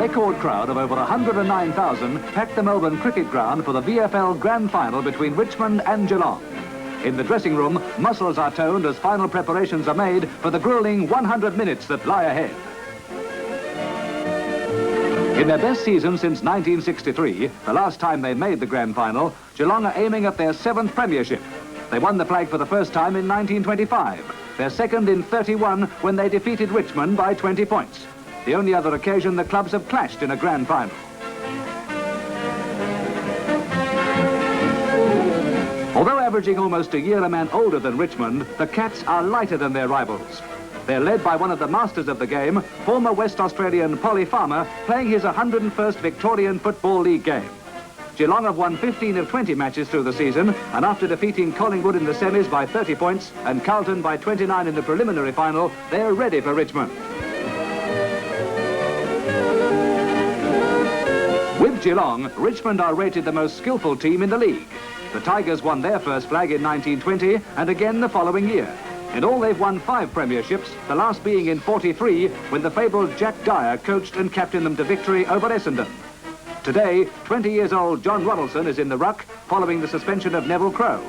record crowd of over 109,000 packed the Melbourne Cricket Ground for the VFL Grand Final between Richmond and Geelong. In the dressing room, muscles are toned as final preparations are made for the grueling 100 minutes that lie ahead. In their best season since 1963, the last time they made the Grand Final, Geelong are aiming at their 7th premiership. They won the flag for the first time in 1925, their second in 31 when they defeated Richmond by 20 points. The only other occasion the clubs have clashed in a Grand Final. Although averaging almost a year a man older than Richmond, the Cats are lighter than their rivals. They're led by one of the masters of the game, former West Australian Polly Farmer, playing his 101st Victorian Football League game. Geelong have won 15 of 20 matches through the season, and after defeating Collingwood in the semis by 30 points and Carlton by 29 in the preliminary final, they're ready for Richmond. With Geelong, Richmond are rated the most skillful team in the league. The Tigers won their first flag in 1920 and again the following year. In all, they've won 5 premierships, the last being in 43, when the fabled Jack Dyer coached and captained them to victory over Essendon. Today, 20-years-old John Roddleson is in the ruck, following the suspension of Neville Crowe.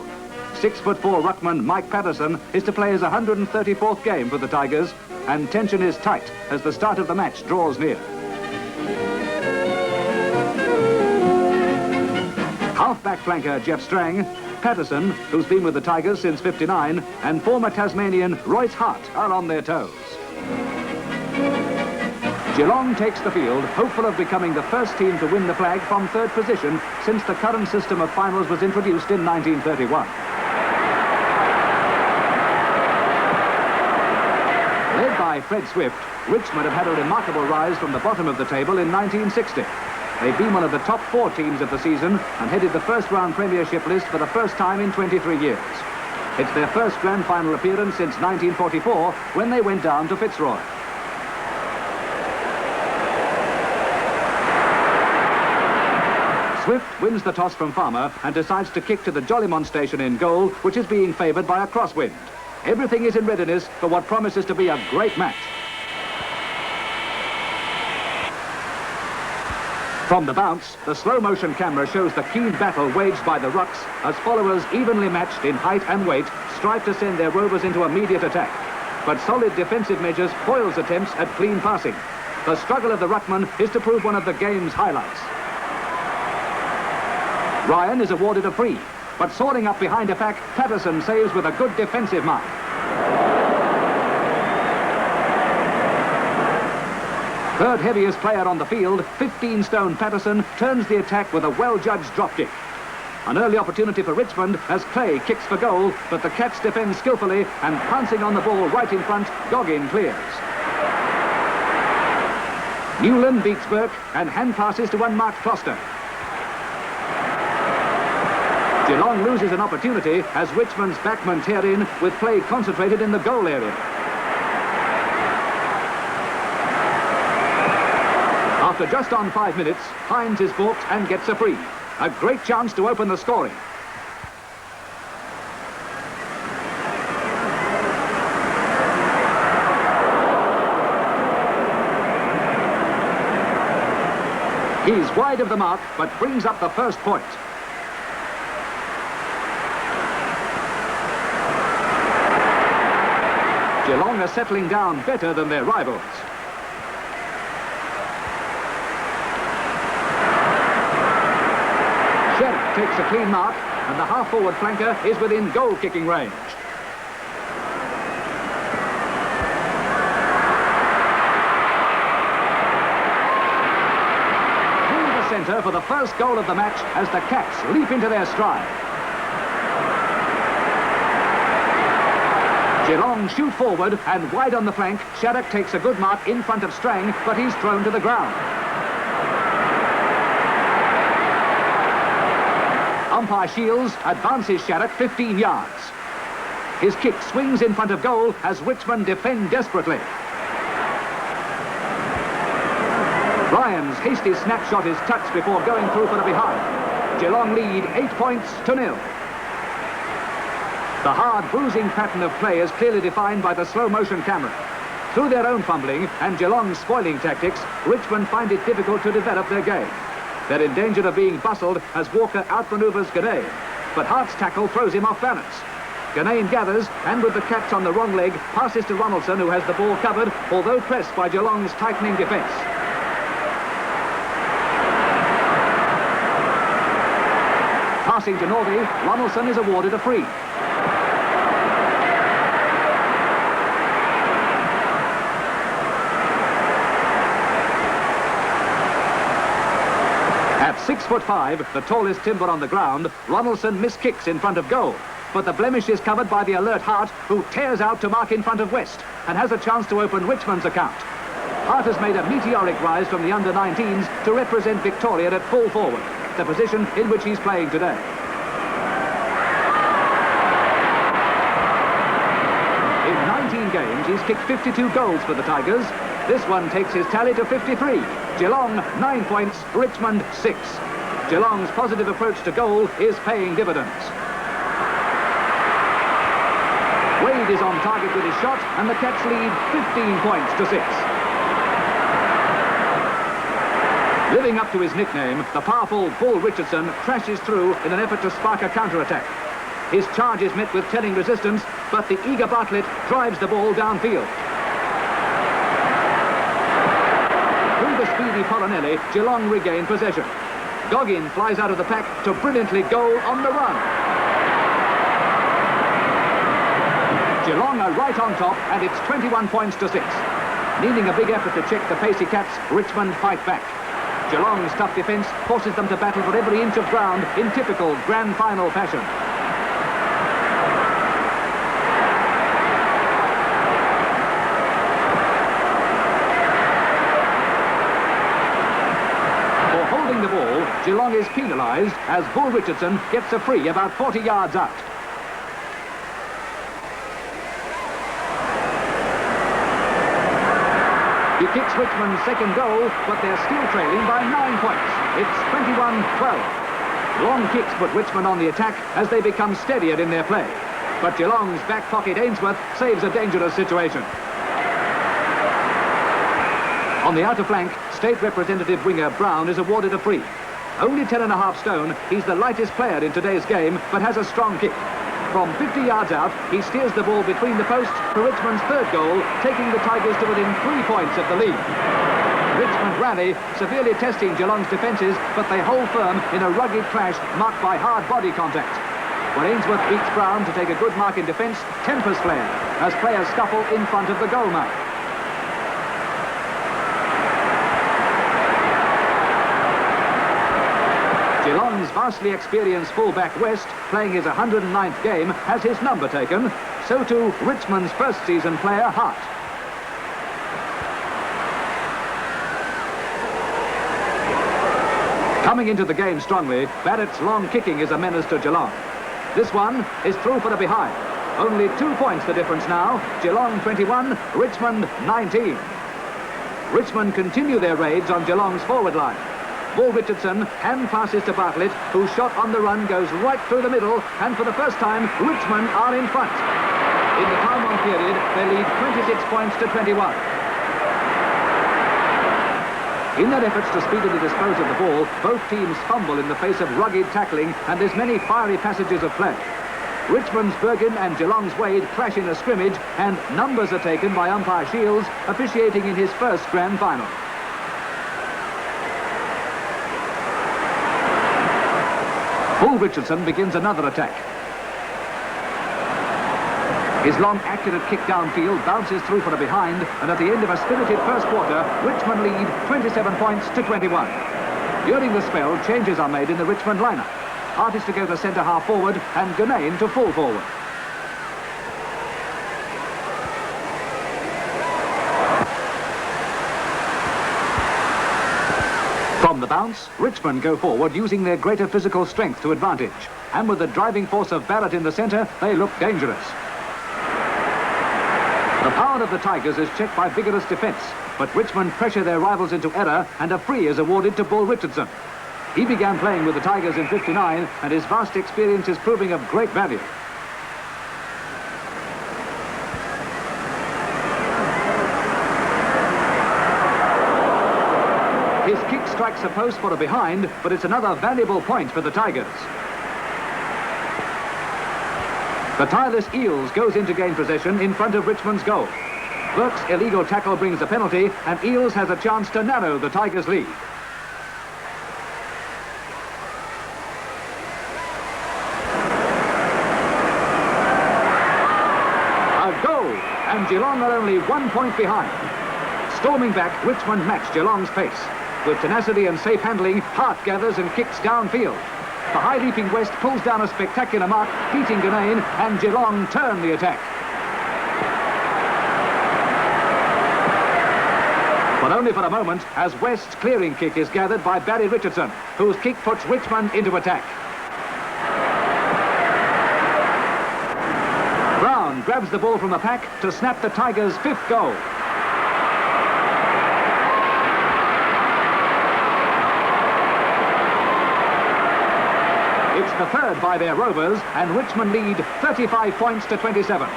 6'4" ruckman Mike Patterson is to play his 134th game for the Tigers, and tension is tight as the start of the match draws near. Half-back flanker Jeff Strang, Patterson, who's been with the Tigers since '59, and former Tasmanian Royce Hart are on their toes. Geelong takes the field, hopeful of becoming the first team to win the flag from 3rd position since the current system of finals was introduced in 1931. Led by Fred Swift, Richmond have had a remarkable rise from the bottom of the table in 1960. They've been one of the top 4 teams of the season and headed the first-round premiership list for the first time in 23 years. It's their first Grand Final appearance since 1944, when they went down to Fitzroy. Swift wins the toss from Farmer and decides to kick to the Jollymont station in goal, which is being favoured by a crosswind. Everything is in readiness for what promises to be a great match. From the bounce, the slow-motion camera shows the keen battle waged by the rucks as followers evenly matched in height and weight strive to send their rovers into immediate attack. But solid defensive measures foils attempts at clean passing. The struggle of the ruckman is to prove one of the game's highlights. Ryan is awarded a free, but soaring up behind a pack, Patterson saves with a good defensive mark. Third heaviest player on the field, 15-stone Patterson, turns the attack with a well-judged dropkick. An early opportunity for Richmond as Clay kicks for goal, but the Cats defend skillfully and pouncing on the ball right in front, Goggin clears. Newland beats Burke and hand passes to unmarked Foster. Geelong loses an opportunity as Richmond's backmen tear in with play concentrated in the goal area. After just on 5 minutes, Hines is balked and gets a free. A great chance to open the scoring. He's wide of the mark, but brings up the first point. Geelong are settling down better than their rivals. Sheriff takes a clean mark, and the half-forward flanker is within goal-kicking range. Through the centre for the first goal of the match as the Cats leap into their stride. Geelong shoot forward and wide on the flank. Shattuck takes a good mark in front of Strang, but he's thrown to the ground. Umpire Shields advances Shattuck 15 yards. His kick swings in front of goal as Richmond defend desperately. Ryan's hasty snapshot is touched before going through for the behind. Geelong lead 8 points to 0. The hard bruising pattern of play is clearly defined by the slow-motion camera. Through their own fumbling and Geelong's spoiling tactics, Richmond find it difficult to develop their game. They're in danger of being bustled as Walker outmaneuvers Ganane, but Hart's tackle throws him off balance. Ganane gathers, and with the Cats on the wrong leg, passes to Ronaldson, who has the ball covered, although pressed by Geelong's tightening defence. Passing to Northey, Ronaldson is awarded a free. At 6'5", the tallest timber on the ground, Ronaldson miskicks in front of goal. But the blemish is covered by the alert Hart, who tears out to mark in front of West and has a chance to open Richmond's account. Hart has made a meteoric rise from the under-19s to represent Victoria at full forward, the position in which he's playing today. In 19 games, he's kicked 52 goals for the Tigers. This one takes his tally to 53. Geelong, 9 points, Richmond, 6. Geelong's positive approach to goal is paying dividends. Wade is on target with his shot, and the Cats lead 15 points to 6. Living up to his nickname, the powerful Bull Richardson crashes through in an effort to spark a counter-attack. His charge is met with telling resistance, but the eager Bartlett drives the ball downfield. Through the speedy Polinelli, Geelong regain possession. Goggin flies out of the pack to brilliantly goal on the run. Geelong are right on top, and it's 21 points to 6. Needing a big effort to check the pacey Cats, Richmond fight back. Geelong's tough defence forces them to battle for every inch of ground in typical grand final fashion. For holding the ball, Geelong is penalised as Bull Richardson gets a free about 40 yards out. He kicks Richmond's second goal, but they're still trailing by 9 points. It's 21-12. Long kicks put Richmond on the attack as they become steadier in their play. But Geelong's back pocket Ainsworth saves a dangerous situation. On the outer flank, State Representative winger Brown is awarded a free. Only 10.5 stone, he's the lightest player in today's game, but has a strong kick. From 50 yards out, he steers the ball between the posts for Richmond's third goal, taking the Tigers to within 3 points of the lead. Richmond rally, severely testing Geelong's defences, but they hold firm in a rugged clash marked by hard body contact. When Ainsworth beats Brown to take a good mark in defence, tempers flare as players scuffle in front of the goal mouth. Geelong's vastly experienced fullback West, playing his 109th game, has his number taken. So too Richmond's first season player Hart. Coming into the game strongly, Barrett's long kicking is a menace to Geelong. This one is through for the behind. Only 2 points the difference now. Geelong 21, Richmond 19. Richmond continue their raids on Geelong's forward line. Bull Richardson hand passes to Bartlett, whose shot on the run goes right through the middle, and for the first time, Richmond are in front. In the time-on period, they lead 26 points to 21. In their efforts to speedily dispose of the ball, both teams fumble in the face of rugged tackling, and there's many fiery passages of play. Richmond's Bergen and Geelong's Wade clash in a scrimmage, and numbers are taken by umpire Shields, officiating in his first grand final. Bull Richardson begins another attack. His long, accurate kick downfield bounces through for a behind, and at the end of a spirited first quarter, Richmond lead 27 points to 21. During the spell, changes are made in the Richmond lineup. Hart is to go to centre half forward, and Ganane to full forward. From the bounce, Richmond go forward using their greater physical strength to advantage. And with the driving force of Barrett in the centre, they look dangerous. The power of the Tigers is checked by vigorous defence, but Richmond pressure their rivals into error, and a free is awarded to Bull Richardson. He began playing with the Tigers in '59, and his vast experience is proving of great value. strikes a post for a behind, but it's another valuable point for the Tigers. The tireless Eels goes in to gain possession in front of Richmond's goal. Burke's illegal tackle brings a penalty, and Eels has a chance to narrow the Tigers' lead. A goal, and Geelong are only 1 point behind. Storming back, Richmond match Geelong's pace. With tenacity and safe handling, Hart gathers and kicks downfield. The high-leaping West pulls down a spectacular mark, beating Ganane, and Geelong turn the attack. But only for a moment, as West's clearing kick is gathered by Barry Richardson, whose kick puts Richmond into attack. Brown grabs the ball from the pack to snap the Tigers' 5th goal. It's the 3rd by their Rovers, and Richmond lead 35 points to 27.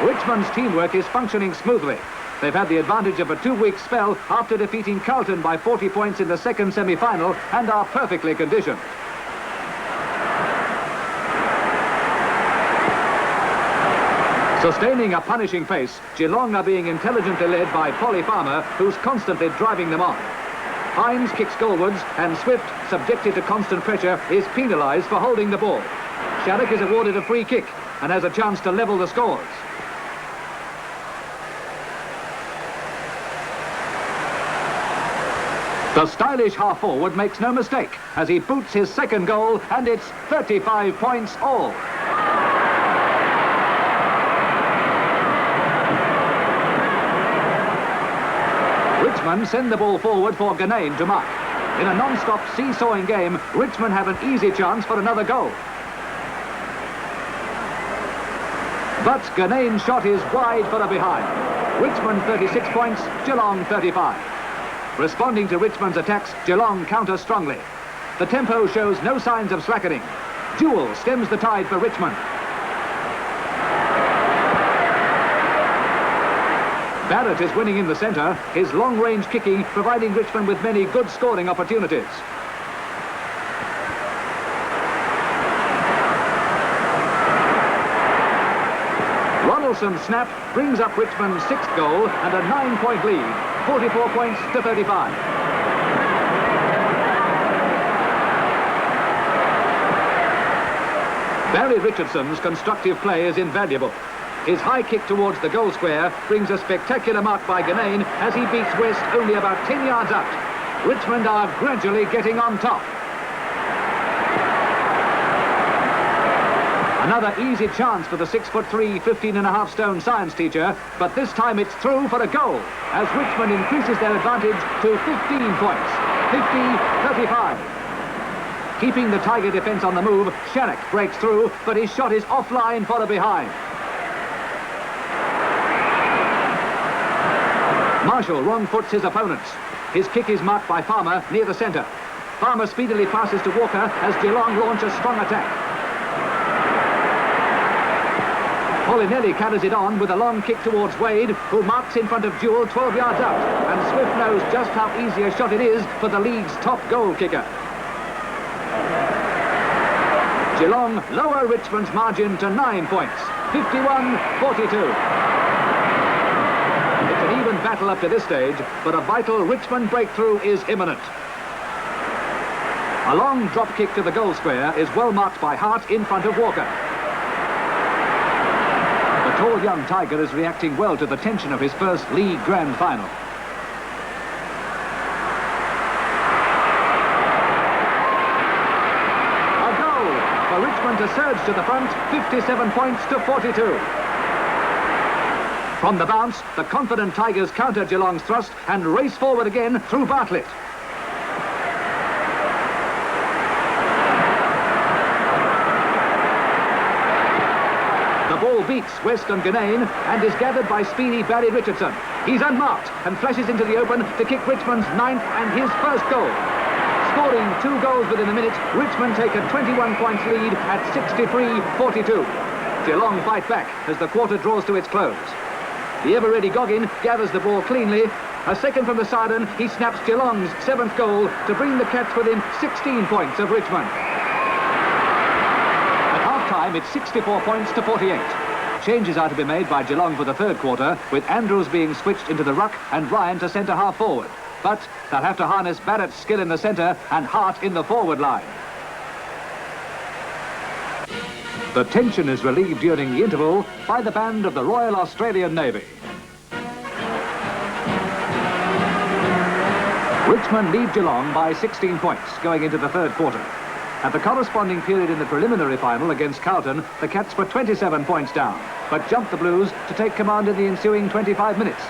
Richmond's teamwork is functioning smoothly. They've had the advantage of a 2-week spell after defeating Carlton by 40 points in the second semi-final and are perfectly conditioned. Sustaining a punishing pace, Geelong are being intelligently led by Polly Farmer, who's constantly driving them on. Hines kicks goalwards, and Swift, subjected to constant pressure, is penalised for holding the ball. Shattuck is awarded a free kick and has a chance to level the scores. The stylish half-forward makes no mistake as he boots his 2nd goal, and it's 35 points all. Richmond send the ball forward for Ganane to mark. In a non-stop seesawing game, Richmond have an easy chance for another goal. But Ganane's shot is wide for a behind. Richmond 36 points, Geelong 35. Responding to Richmond's attacks, Geelong counter strongly. The tempo shows no signs of slackening. Jewell stems the tide for Richmond. Barrett is winning in the centre, his long-range kicking providing Richmond with many good scoring opportunities. Ronaldson's snap brings up Richmond's 6th goal and a 9-point lead, 44 points to 35. Barry Richardson's constructive play is invaluable. His high kick towards the goal square brings a spectacular mark by Ganane as he beats West only about 10 yards out. Richmond are gradually getting on top. Another easy chance for the 6'3", 15.5-stone science teacher, but this time it's through for a goal as Richmond increases their advantage to 15 points, 50-35. Keeping the Tiger defence on the move, Shattuck breaks through, but his shot is offline for a behind. Marshall wrong-foots his opponents. His kick is marked by Farmer near the centre. Farmer speedily passes to Walker as Geelong launch a strong attack. Polinelli carries it on with a long kick towards Wade, who marks in front of Jewell 12 yards out, and Swift knows just how easy a shot it is for the league's top goal kicker. Geelong lower Richmond's margin to 9 points, 51-42. Even battle up to this stage, but a vital Richmond breakthrough is imminent. A long drop kick to the goal square is well marked by Hart in front of Walker. The tall young Tiger is reacting well to the tension of his first league grand final. A goal for Richmond to surge to the front, 57 points to 42. From the bounce, the confident Tigers counter Geelong's thrust and race forward again through Bartlett. The ball beats West and Ganane and is gathered by speedy Barry Richardson. He's unmarked and flashes into the open to kick Richmond's 9th and his 1st goal. Scoring 2 goals within a minute, Richmond take a 21 points lead at 63-42. Geelong fight back as the quarter draws to its close. The ever-ready Goggin gathers the ball cleanly, A second from the Sarden, he snaps Geelong's 7th goal to bring the Cats within 16 points of Richmond. At half-time, it's 64 points to 48. Changes are to be made by Geelong for the third quarter, with Andrews being switched into the ruck and Ryan to centre-half forward. But they'll have to harness Barrett's skill in the centre and Hart in the forward line. The tension is relieved during the interval by the band of the Royal Australian Navy. Richmond lead Geelong by 16 points going into the third quarter. At the corresponding period in the preliminary final against Carlton, the Cats were 27 points down, but jumped the Blues to take command in the ensuing 25 minutes,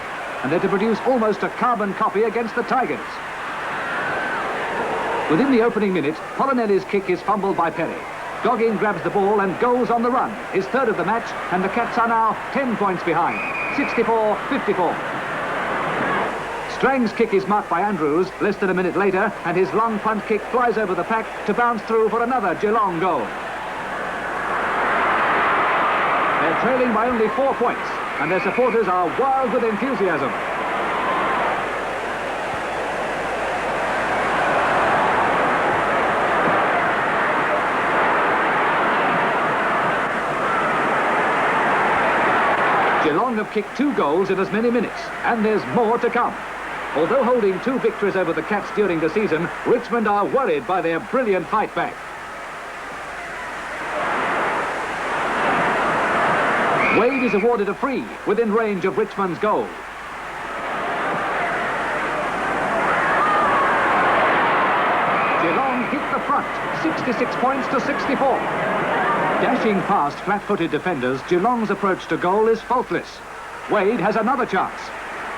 and they're to produce almost a carbon copy against the Tigers. Within the opening minute, Polinelli's kick is fumbled by Perry. Goggin grabs the ball and goes on the run, his third of the match, and the Cats are now 10 points behind, 64-54. Strang's kick is marked by Andrews less than a minute later, and his long punt kick flies over the pack to bounce through for another Geelong goal. They're trailing by only 4 points, and their supporters are wild with enthusiasm. Geelong have kicked 2 goals in as many minutes, and there's more to come. Although holding 2 victories over the Cats during the season, Richmond are worried by their brilliant fight back. Wade is awarded a free within range of Richmond's goal. Geelong hit the front, 66 points to 64. Dashing past flat-footed defenders, Geelong's approach to goal is faultless. Wade has another chance.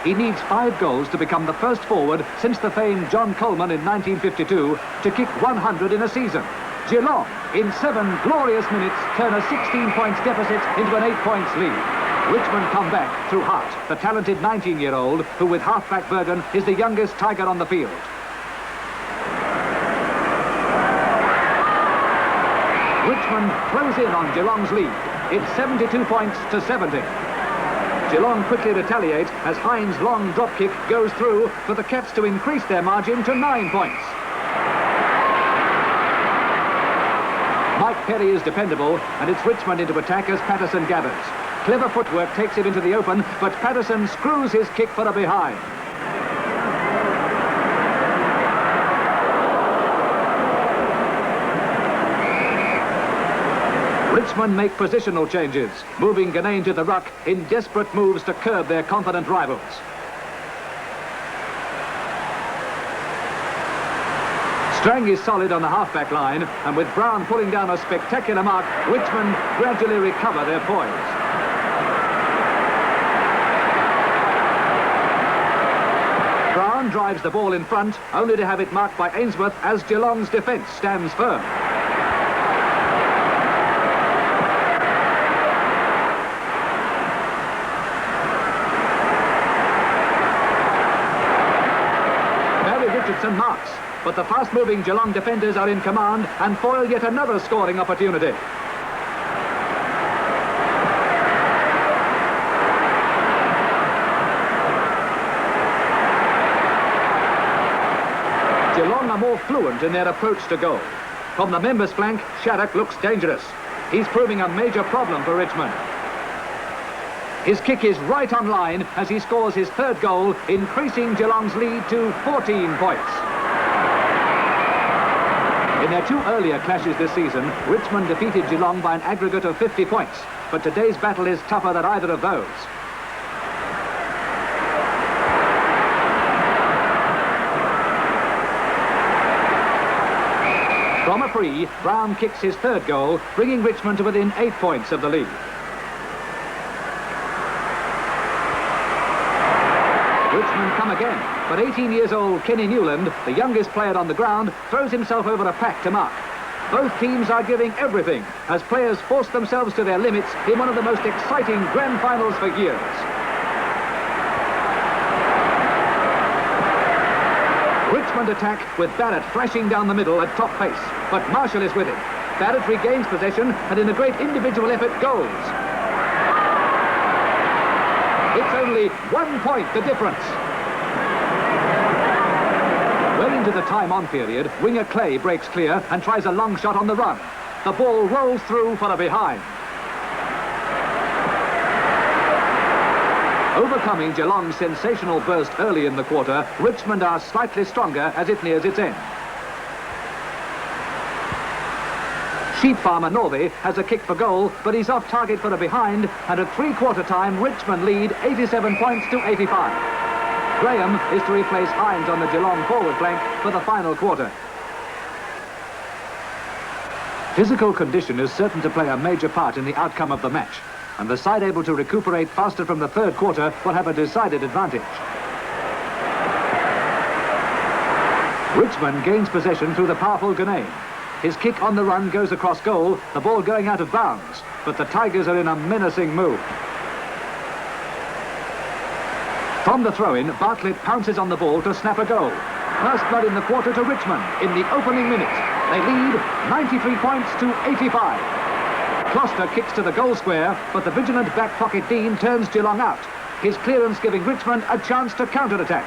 He needs 5 goals to become the first forward since the famed John Coleman in 1952 to kick 100 in a season. Geelong, in 7 glorious minutes, turn a 16 points deficit into an 8 points lead. Richmond come back through Hart, the talented 19-year-old, who with half-back Bergen is the youngest Tiger on the field. Richmond throws in on Geelong's lead. It's 72 points to 70. Geelong quickly retaliate as Hines' long drop kick goes through for the Cats to increase their margin to 9 points. Mike Perry is dependable, and it's Richmond into attack as Patterson gathers. Clever footwork takes him into the open, but Patterson screws his kick for a behind. Richmond make positional changes, moving Ganane to the ruck in desperate moves to curb their confident rivals. Strang is solid on the half-back line, and with Brown pulling down a spectacular mark, Richmond gradually recover their poise. Brown drives the ball in front, only to have it marked by Ainsworth as Geelong's defence stands firm. Richardson marks, but the fast-moving Geelong defenders are in command and foil yet another scoring opportunity. Geelong are more fluent in their approach to goal. From the members' flank, Shattuck looks dangerous. He's proving a major problem for Richmond. His kick is right on line as he scores his 3rd goal, increasing Geelong's lead to 14 points. In their 2 earlier clashes this season, Richmond defeated Geelong by an aggregate of 50 points, but today's battle is tougher than either of those. From a free, Brown kicks his 3rd goal, bringing Richmond to within 8 points of the lead. Richmond come again, but 18-years-old Kenny Newland, the youngest player on the ground, throws himself over a pack to mark. Both teams are giving everything as players force themselves to their limits in one of the most exciting grand finals for years. Richmond attack with Barrett flashing down the middle at top pace, but Marshall is with him. Barrett regains possession and in a great individual effort goes. It's only 1 point the difference. Well into the time-on period, winger Clay breaks clear and tries a long shot on the run. The ball rolls through for a behind. Overcoming Geelong's sensational burst early in the quarter, Richmond are slightly stronger as it nears its end. Sheep farmer Northey has a kick for goal, but he's off target for a behind, and at three-quarter time, Richmond lead 87 points to 85. Graham is to replace Hines on the Geelong forward flank for the final quarter. Physical condition is certain to play a major part in the outcome of the match, and the side able to recuperate faster from the third quarter will have a decided advantage. Richmond gains possession through the powerful Ganane. His kick on the run goes across goal, the ball going out of bounds, but the Tigers are in a menacing mood. From the throw-in, Bartlett pounces on the ball to snap a goal. First blood in the quarter to Richmond in the opening minute. They lead 93 points to 85. Gloucester kicks to the goal square, but the vigilant back pocket Dean turns Geelong out. His clearance giving Richmond a chance to counter-attack.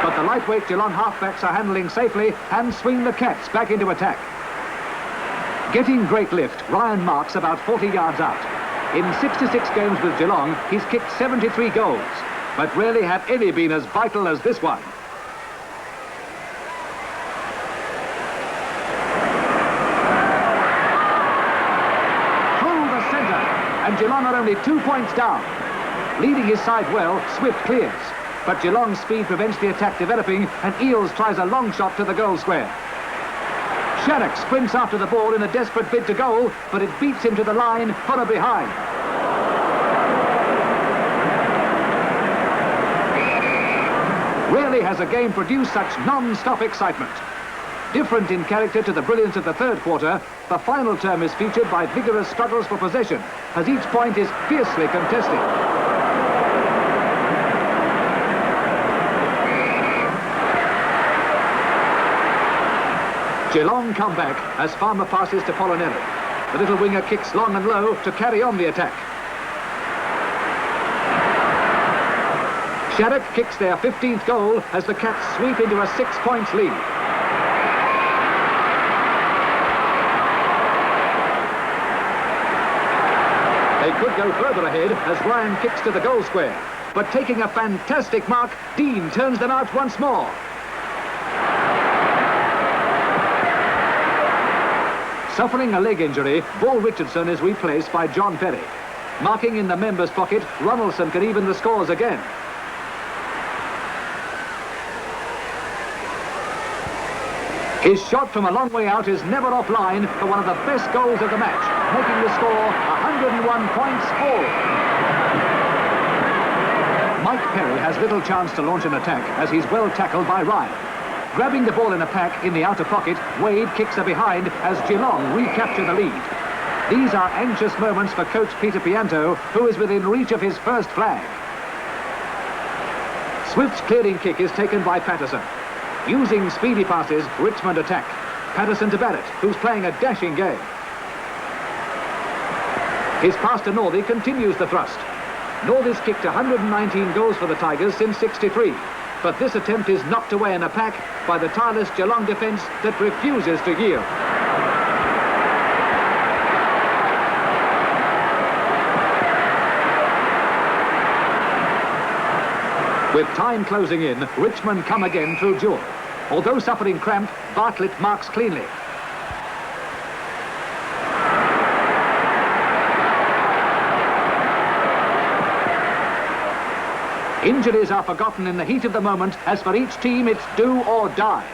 But the lightweight Geelong halfbacks are handling safely and swing the Cats back into attack. Getting great lift, Ryan Marks about 40 yards out. In 66 games with Geelong, he's kicked 73 goals, but rarely have any been as vital as this one. Through the centre, and Geelong are only 2 points down. Leading his side well, Swift clears, but Geelong's speed prevents the attack developing, and Eales tries a long shot to the goal square. Sharrock sprints after the ball in a desperate bid to goal, but it beats him to the line for a behind. Rarely has a game produced such non-stop excitement. Different in character to the brilliance of the third quarter, the final term is featured by vigorous struggles for possession, as each point is fiercely contested. Geelong come back as Farmer passes to Polinelli. The little winger kicks long and low to carry on the attack. Sharrock kicks their 15th goal as the Cats sweep into a 6 points lead. They could go further ahead as Ryan kicks to the goal square. But taking a fantastic mark, Dean turns them out once more. Suffering a leg injury, Paul Richardson is replaced by John Perry. Marking in the member's pocket, Ronaldson can even the scores again. His shot from a long way out is never offline for one of the best goals of the match, making the score 101 points all. Mike Perry has little chance to launch an attack as he's well tackled by Ryan. Grabbing the ball in a pack in the outer pocket, Wade kicks a behind as Geelong recapture the lead. These are anxious moments for coach Peter Pianto, who is within reach of his first flag. Swift's clearing kick is taken by Patterson. Using speedy passes, Richmond attack. Patterson to Barrett, who's playing a dashing game. His pass to Northey continues the thrust. Northey's kicked 119 goals for the Tigers since '63. But this attempt is knocked away in a pack by the tireless Geelong defence that refuses to yield. With time closing in, Richmond come again through Jewell. Although suffering cramp, Bartlett marks cleanly. Injuries are forgotten in the heat of the moment, as for each team it's do or die.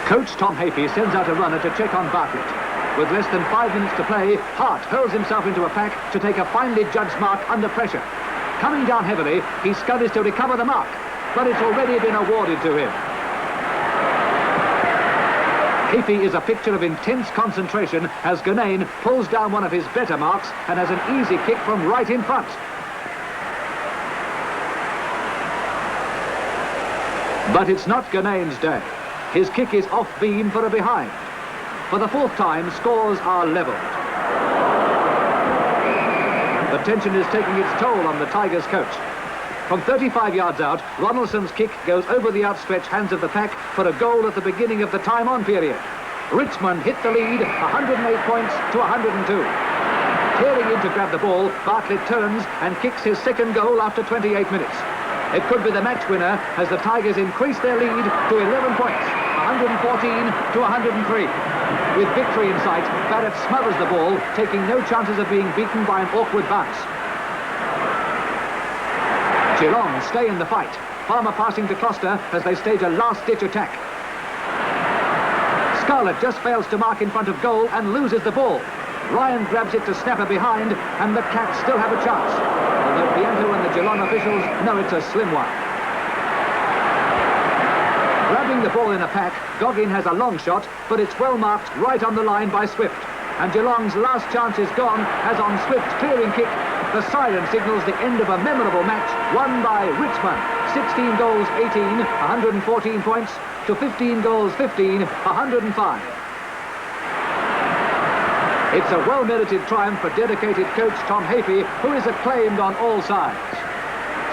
Coach Tom Hafey sends out a runner to check on Bartlett. With less than 5 minutes to play, Hart hurls himself into a pack to take a finely judged mark under pressure. Coming down heavily, he scudders to recover the mark, but it's already been awarded to him. Hafey is a picture of intense concentration as Ganane pulls down one of his better marks and has an easy kick from right in front. But it's not Ganane's day. His kick is off beam for a behind. For the fourth time, scores are levelled. The tension is taking its toll on the Tigers coach. From 35 yards out, Ronaldson's kick goes over the outstretched hands of the pack for a goal at the beginning of the time-on period. Richmond hit the lead, 108 points to 102. Tearing in to grab the ball, Bartlett turns and kicks his second goal after 28 minutes. It could be the match winner as the Tigers increase their lead to 11 points, 114 to 103. With victory in sight, Barrett smothers the ball, taking no chances of being beaten by an awkward bounce. Geelong stay in the fight. Farmer passing to Costa as they stage a last-ditch attack. Scarlett just fails to mark in front of goal and loses the ball. Ryan grabs it to snap her behind, and the Cats still have a chance. Although Bianco and the Geelong officials know it's a slim one. Grabbing the ball in a pack, Goggin has a long shot, but it's well marked right on the line by Swift. And Geelong's last chance is gone, as on Swift's clearing kick, the siren signals the end of a memorable match won by Richmond. 16 goals, 18, 114 points, to 15 goals, 15, 105. It's a well-merited triumph for dedicated coach Tom Hafey, who is acclaimed on all sides.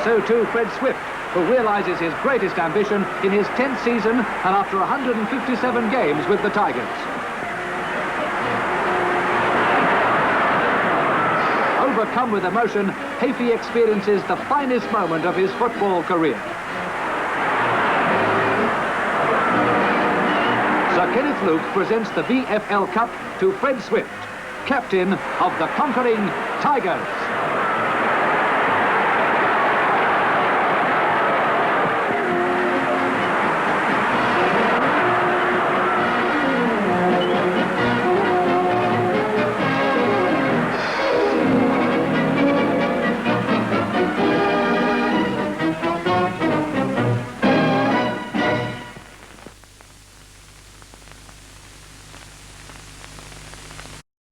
So too Fred Swift, who realises his greatest ambition in his 10th season and after 157 games with the Tigers. Overcome with emotion, Hafey experiences the finest moment of his football career. Sir Kenneth Luke presents the VFL Cup to Fred Swift, captain of the conquering Tigers.